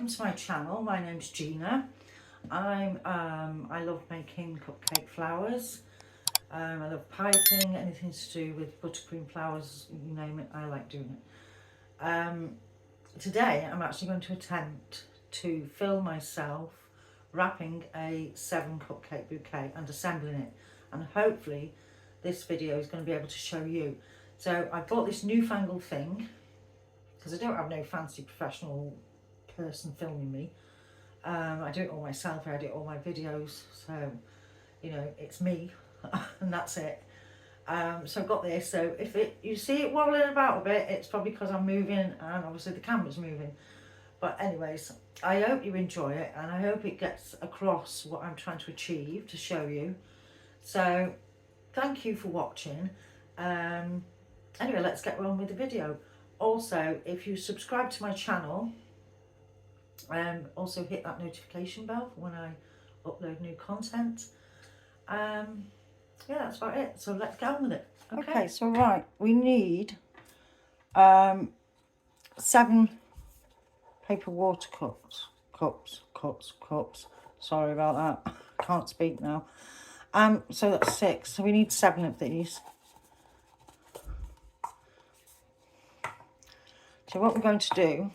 welcome to my channel. My name's Gina. I love making cupcake flowers. I love piping, anything to do with buttercream flowers, you name it, I like doing it. Today I'm actually going to attempt to film myself wrapping a 7 cupcake bouquet and assembling it, and hopefully this video is going to be able to show you. So I bought this newfangled thing because I don't have no fancy professional person filming me. I do it all myself, I edit all my videos, so you know, it's me and that's it. So I've got this, so if you see it wobbling about a bit, it's probably because I'm moving and obviously the camera's moving. But anyways, I hope you enjoy it and I hope it gets across what I'm trying to achieve to show you. So thank you for watching. Anyway, let's get on with the video. Also, if you subscribe to my channel, also hit that notification bell when I upload new content. Yeah, that's about it. So let's get on with it. Okay, so right, we need 7 paper water cups. Sorry about that. Can't speak now. So that's 6. So we need 7 of these. So what we're going to do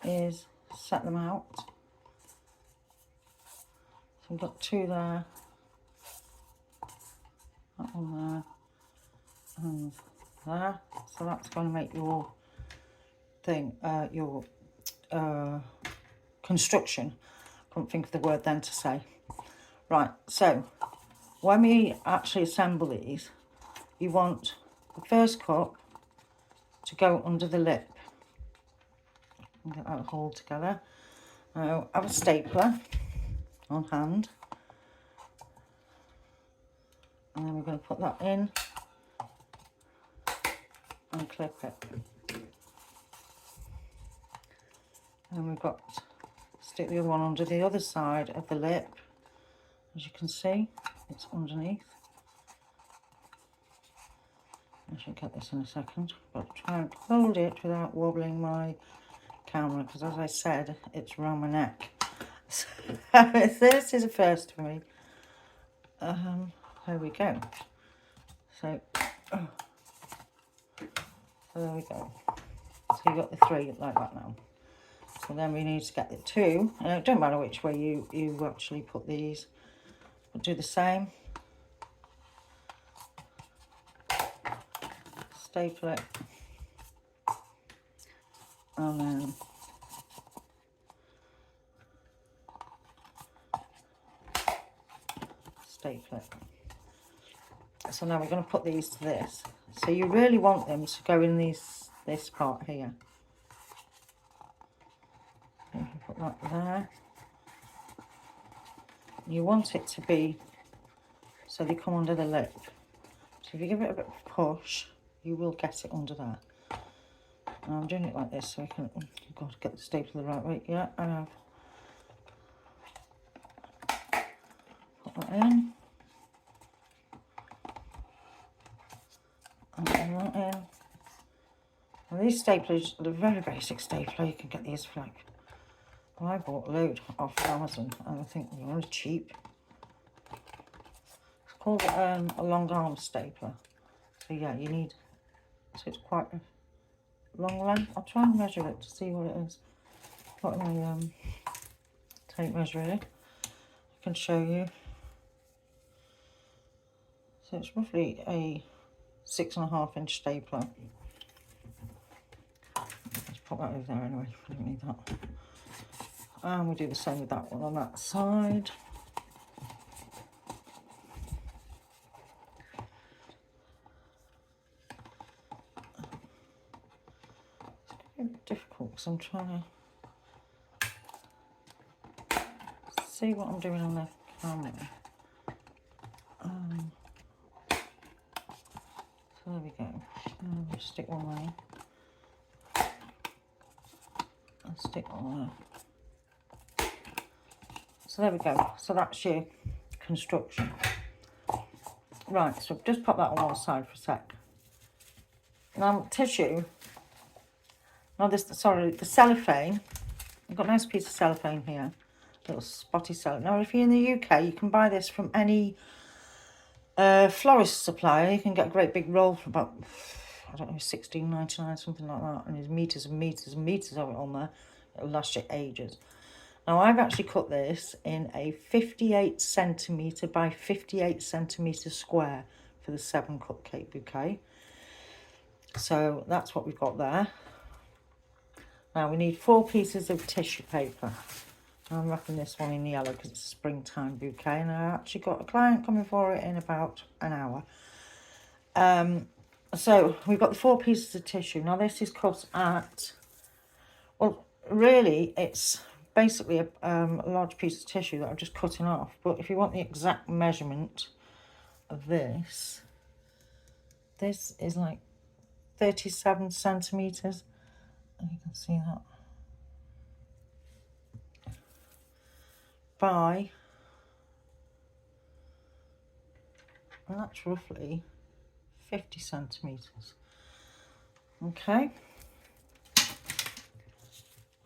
is set them out. So we've got 2 there, that one there, and there. So that's going to make your thing, your construction. Couldn't think of the word then to say. Right, so when we actually assemble these, you want the first cup to go under the lip. Get that all together. Now, I have a stapler on hand, and then we're going to put that in and clip it. And we've got to stick the other one under the other side of the lip. As you can see, it's underneath. I should get this in a second, but try and hold it without wobbling my camera, because as I said, it's around my neck. So this is a first for me. There we go. So there we go. So you got the 3 like that now. So then we need to get the 2. It don't matter which way you actually put these, but do the same. Staple it, and then staple it. So now we're going to put these to this. So you really want them to go in this part here. You can put that there. You want it to be so they come under the lip. So if you give it a bit of a push, you will get it under there. And I'm doing it like this so I can, you've got to get the staple the right way. Yeah, I have. Put that in. And put that in. And these staplers, the very basic stapler, you can get these for like, well, I bought a load off Amazon and I think they're really cheap. It's called a long arm stapler. So yeah, you need, so it's quite a long length. I'll try and measure it to see what it is. Got my tape measure here. I can show you. So it's roughly a 6.5-inch stapler. Let's put that over there anyway. I don't need that. And we do the same with that one on that side. Difficult because I'm trying to see what I'm doing on the camera. So there we go. Just stick one there. And stick one there. So there we go. So that's your construction. Right, so just pop that on one side for a sec. Now tissue Oh, this, sorry, the cellophane. I've got a nice piece of cellophane here. Little spotty cellophane. Now, if you're in the UK, you can buy this from any florist supplier. You can get a great big roll for about, I don't know, £16.99, something like that. And there's meters and meters and meters of it on there. It'll last you ages. Now, I've actually cut this in a 58 centimetre by 58 centimetre square for the 7 cupcake bouquet. So that's what we've got there. Now we need 4 pieces of tissue paper. I'm wrapping this one in yellow because it's a springtime bouquet, and I actually got a client coming for it in about an hour. So we've got the 4 pieces of tissue. Now this is cut at, well, really it's basically a large piece of tissue that I'm just cutting off. But if you want the exact measurement of this, this is like 37 centimetres. And you can see that. By, and that's roughly 50 centimetres. Okay.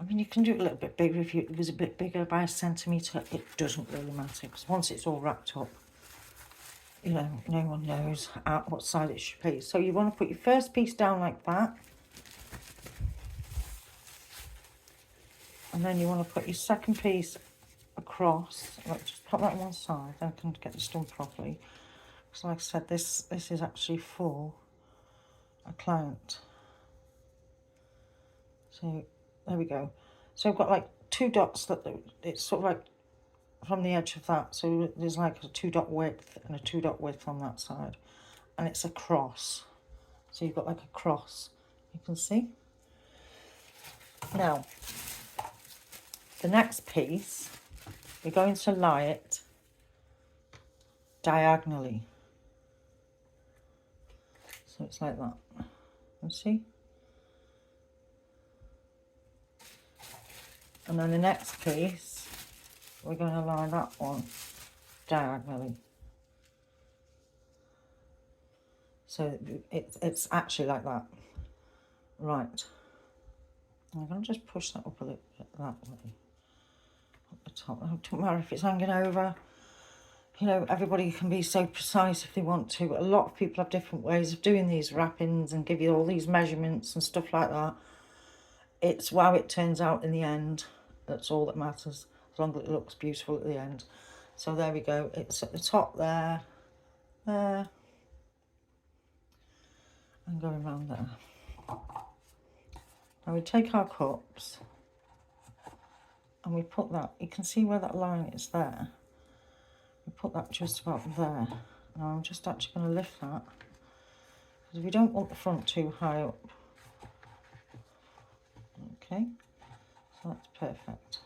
I mean, you can do it a little bit bigger if it was a bit bigger by a centimetre. It doesn't really matter because once it's all wrapped up, you know, no one knows at what side it should be. So you want to put your first piece down like that. And then you want to put your second piece across. Like, just put that on one side, then I can get this done properly. So like I said, this is actually for a client. So there we go. So I've got like 2 dots that it's sort of like from the edge of that. So there's like a 2 dot width and a 2 dot width on that side. And it's a cross. So you've got like a cross, you can see. Now, the next piece, we're going to lie it diagonally. So it's like that. You see? And then the next piece, we're going to lie that one diagonally. So it's actually like that. Right. I'm going to just push that up a little bit that way. At the top. It doesn't matter if it's hanging over. You know, everybody can be so precise if they want to, but a lot of people have different ways of doing these wrappings and give you all these measurements and stuff like that. It's how it turns out in the end. That's all that matters, as long as it looks beautiful at the end. So there we go. It's at the top there, there, and going around there. Now we take our cups and we put that, you can see where that line is there. We put that just about there. Now I'm just actually going to lift that, because we don't want the front too high up. Okay, so that's perfect.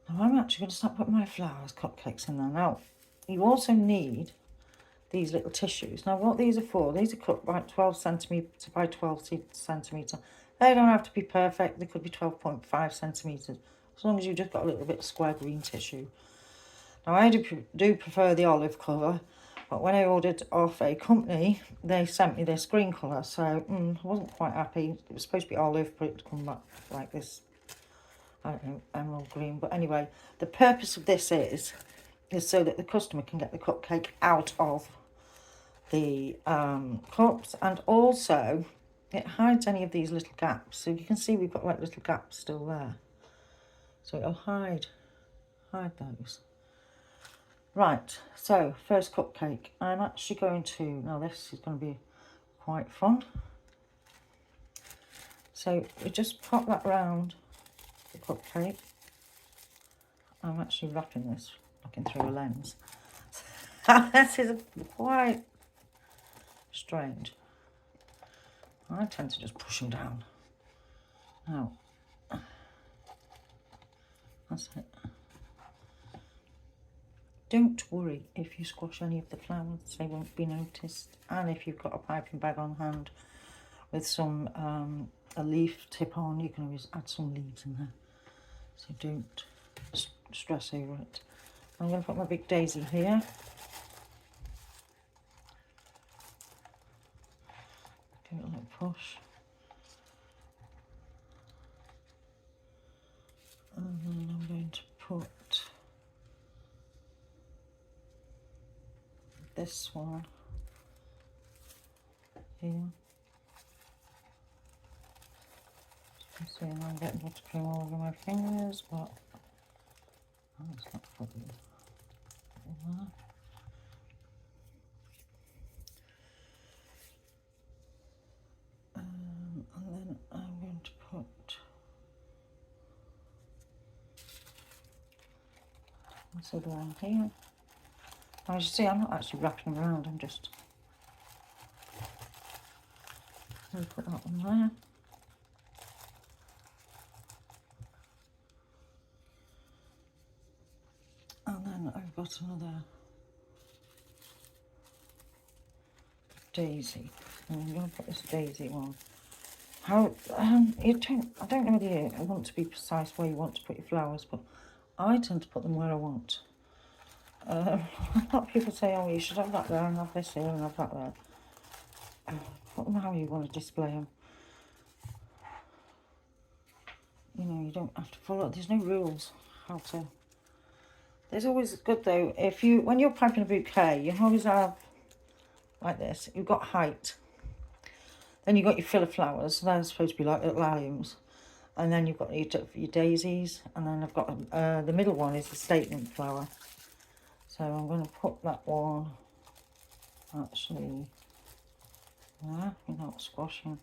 Now I'm actually going to start putting my flowers, cupcakes in there. Now, you also need these little tissues. Now what these are for, these are cut by 12 centimetre by 12 centimetre. They don't have to be perfect, they could be 12.5 centimetres, as long as you've just got a little bit of square green tissue. Now I do prefer the olive colour, but when I ordered off a company, they sent me this green colour, so I wasn't quite happy. It was supposed to be olive, but it come back like this, I don't know, emerald green. But anyway, the purpose of this is so that the customer can get the cupcake out of the cups, and also it hides any of these little gaps. So you can see we've got like little gaps still there, so it'll hide those. Right, so first cupcake, I'm actually going to, now this is going to be quite fun. So we just pop that round the cupcake. I'm actually wrapping this, looking through a lens. This is quite strange. I tend to just push them down. Now, that's it. Don't worry if you squash any of the flowers, they won't be noticed. And if you've got a piping bag on hand with some a leaf tip on, you can always add some leaves in there. So don't stress over it. I'm going to put my big daisy here. Give it a little push. put this one here. See, I'm getting buttercream all over my fingers, but oh, it's not probably there. And then I'm going to put this other one here. As you see, I'm not actually wrapping around, I'm just going to put that one there. And then I've got another daisy. And I'm going to put this daisy one. How I don't know whether you want to be precise where you want to put your flowers, but I tend to put them where I want. A lot of people say, oh, you should have that there and have this here and have that there. Put them how you want to display them. You know, you don't have to follow, there's no rules how to. There's always good though, when you're piping a bouquet, you always have, like this, you've got height. Then you've got your filler flowers, they're supposed to be like little alliums. And then you've got your daisies, and then I've got, the middle one is the statement flower. So I'm going to put that one, actually, there, without squashing.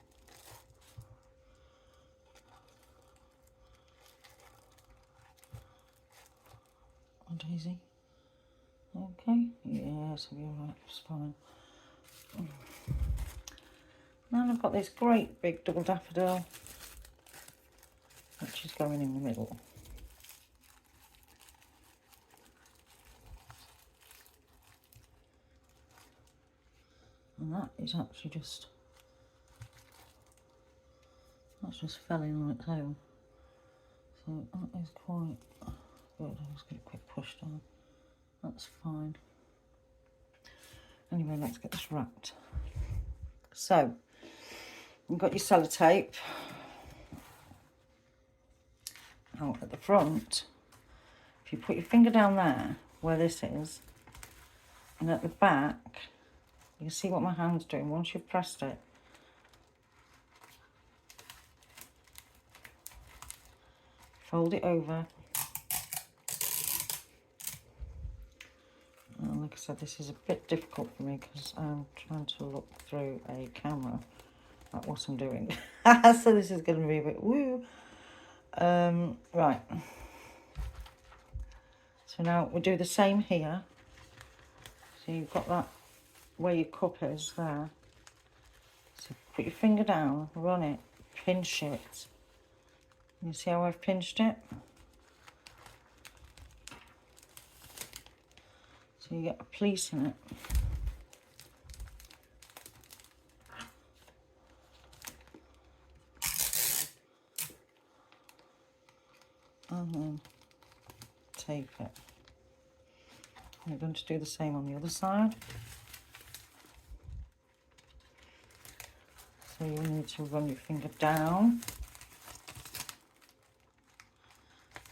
A daisy. Okay, yes, I'll be alright, it's fine. Then I've got this great big double daffodil, which is going in the middle. And that is actually just, that's just fell in on its own. So that is quite good. I'll just give it a quick push down. That's fine. Anyway, let's get this wrapped. So, you've got your sellotape. Now at the front, if you put your finger down there, where this is, and at the back, you can see what my hand's doing. Once you've pressed it, fold it over. And like I said, this is a bit difficult for me because I'm trying to look through a camera at what I'm doing. So this is going to be a bit woo. Right. So now we do the same here. So you've got that where your cup is there. So put your finger down, run it, pinch it. You see how I've pinched it? So you get a pleat in it. And then tape it. You're going to do the same on the other side. So you need to run your finger down.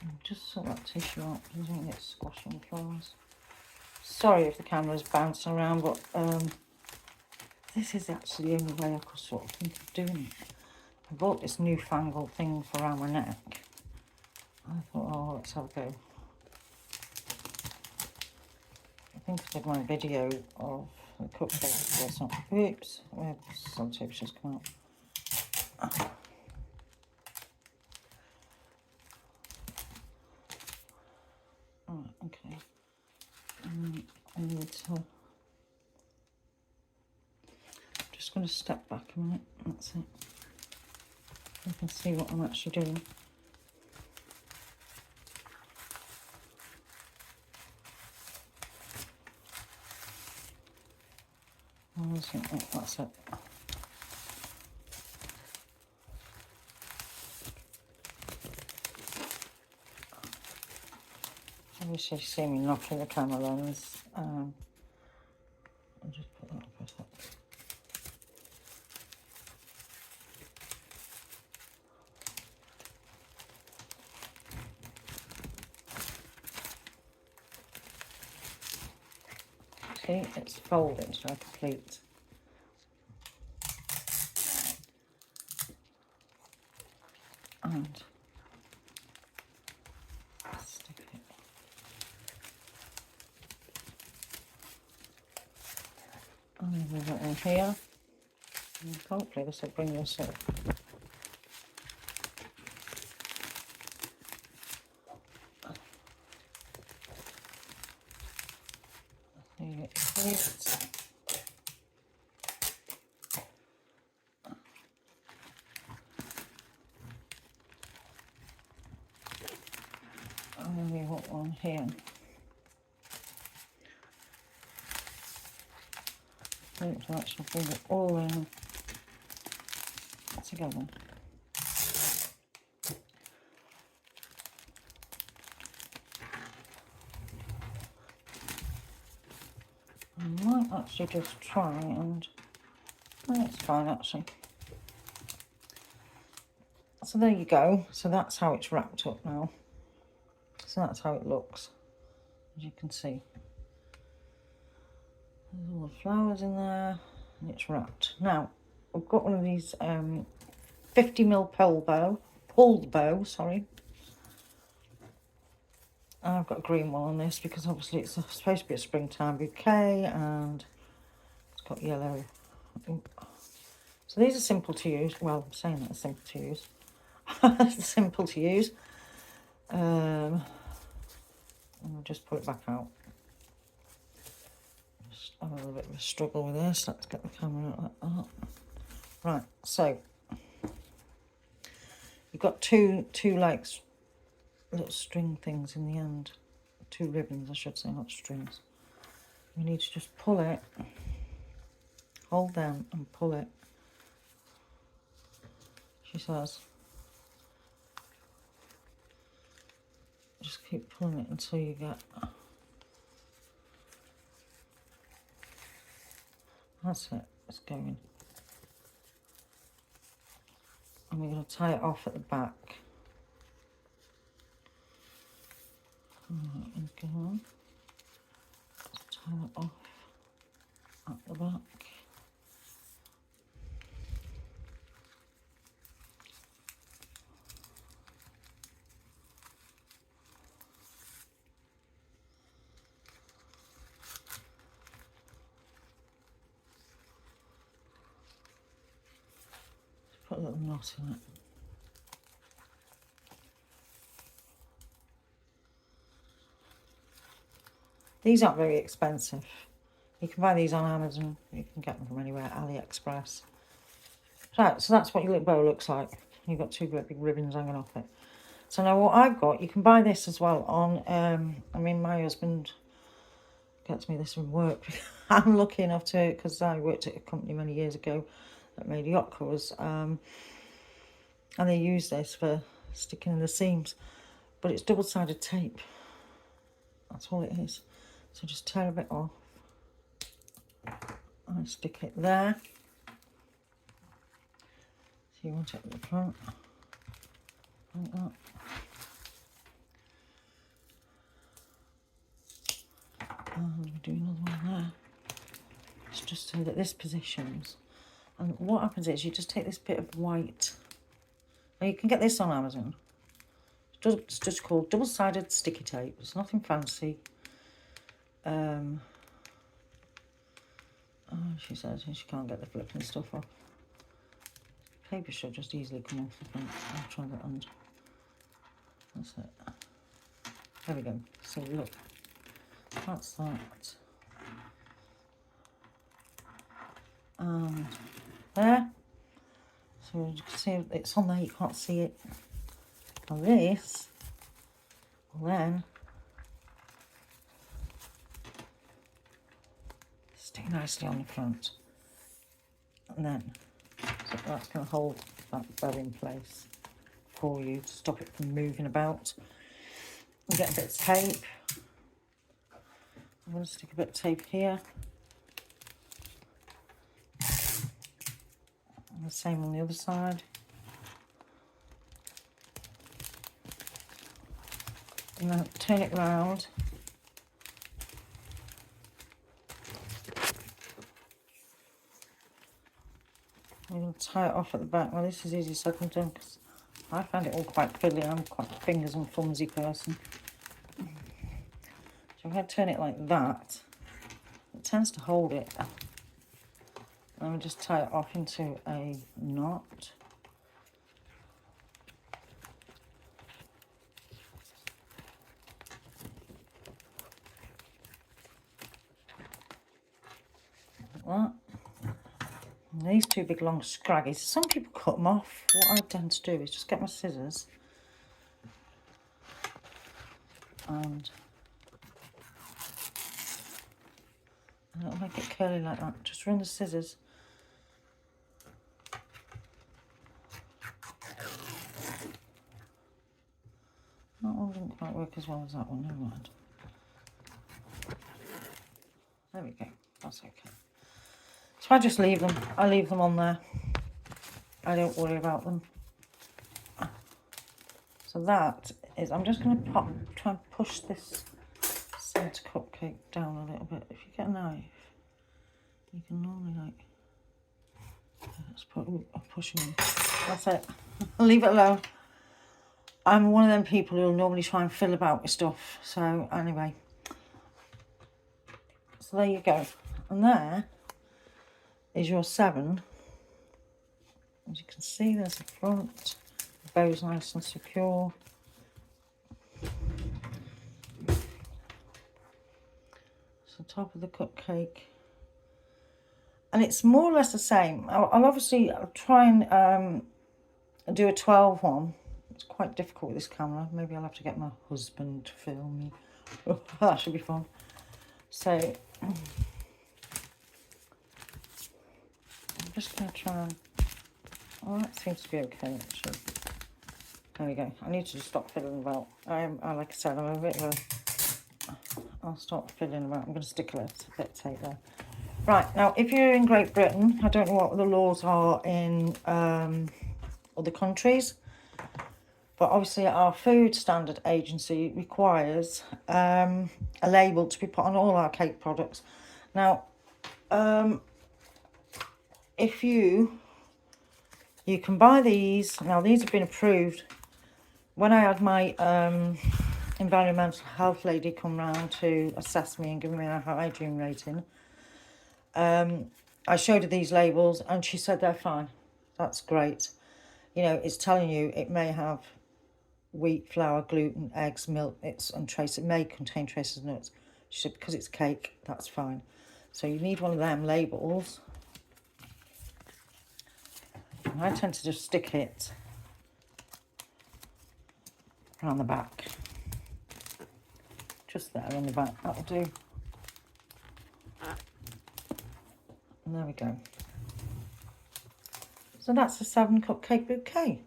And just sort that tissue out, doesn't get squashing flowers. Sorry if the camera's bouncing around, but this is actually the only way I could sort of think of doing it. I bought this newfangled thing for around my neck. I thought, oh, let's have a go. I think I did my video of the cupcake or something. Oops, Cellotape's just come out. Right, okay. I need to. Just going to step back a minute. That's it. You can see what I'm actually doing. That's it. Obviously, you see me knocking the camera lens. I'll just put that up a sec. See, it's folded to a complete. And stick it over in here. And hopefully this will bring this up. Leave it fixed. And then we want one here. I think to actually bring it all in together. I might actually just try and, well, it's fine actually. So there you go. So that's how it's wrapped up now. So that's how it looks, as you can see. There's all the flowers in there, and it's wrapped. Now, I've got one of these 50mm pulled bow, sorry. And I've got a green one on this because obviously it's supposed to be a springtime bouquet, and it's got yellow. So these are simple to use. Well, I'm saying that are simple to use. Simple to use. And I'll just pull it back out. Just have a little bit of a struggle with this. Let's get the camera out like that. Right, so you've got two legs, little string things in the end. 2 ribbons, I should say, not strings. You need to just pull it, hold them and pull it. She says, just keep pulling it until you get, that's it, it's going. And we're going to tie it off at the back. Right, go on. Let's tie it off at the back. Put a little knot in it. These aren't very expensive. You can buy these on Amazon. You can get them from anywhere, AliExpress. Right, so that's what your little bow looks like. You've got 2 great big ribbons hanging off it. So now what I've got, you can buy this as well on, I mean, my husband gets me this from work. I'm lucky enough to, because I worked at a company many years ago that made yacht covers. And they use this for sticking in the seams. But it's double-sided tape. That's all it is. So just tear a bit off. And stick it there. So you want it at the front. Like that. And we'll do another one there. It's just so that this positions. And what happens is you just take this bit of white. Now you can get this on Amazon. It's just called double-sided sticky tape. It's nothing fancy. Oh, she says she can't get the flipping stuff off. Paper should just easily come off the front. I'll try that end. That's it. There we go. So look, that's that. And there. So you can see it's on there, you can't see it. And this will then stick nicely on the front. And then, so that's going to hold that bow in place for you to stop it from moving about. And get a bit of tape. I'm going to stick a bit of tape here. And the same on the other side. And then turn it round. I'm going to tie it off at the back. Well, this is easy said than done because I find it all quite fiddly. I'm quite a fingers and thumbsy person. So if I turn it like that, it tends to hold it. And we just tie it off into a knot. Like that. And these two big long scraggies, some people cut them off. What I tend to do is just get my scissors and it'll make it curly like that. Just run the scissors. That one didn't quite work as well as that one, never mind. There we go, that's okay. So I just leave them. I leave them on there. I don't worry about them. So that is, I'm just going to try and push this centre cupcake down a little bit. If you get a knife, you can normally let's put, I'm pushing in. That's it. I'll leave it alone. I'm one of them people who will normally try and fill about with stuff. So anyway, so there you go. And there is your 7. As you can see, there's the front. The bow's nice and secure. So top of the cupcake. And it's more or less the same. I'll obviously try and do a 12 one. It's quite difficult with this camera. Maybe I'll have to get my husband to film me. Oh, that should be fun. So I'm just going to try and... Oh, that seems to be okay, actually. There we go. I need to just stop fiddling about. Like I said, I'm a bit of a... I'll start fiddling about. I'm going to stick a bit of tape there. Right, now, if you're in Great Britain, I don't know what the laws are in other countries, but obviously our Food Standard Agency requires a label to be put on all our cake products. Now, if you can buy these. Now, these have been approved. When I had my environmental health lady come round to assess me and give me a hygiene rating, I showed her these labels and she said they're fine. That's great. You know, it's telling you it may have wheat, flour, gluten, eggs, milk. It's untraceable. It may contain traces of nuts. She said because it's cake, that's fine. So you need one of them labels. And I tend to just stick it around the back. Just there on the back. That'll do. And there we go. So that's a 7 cupcake bouquet.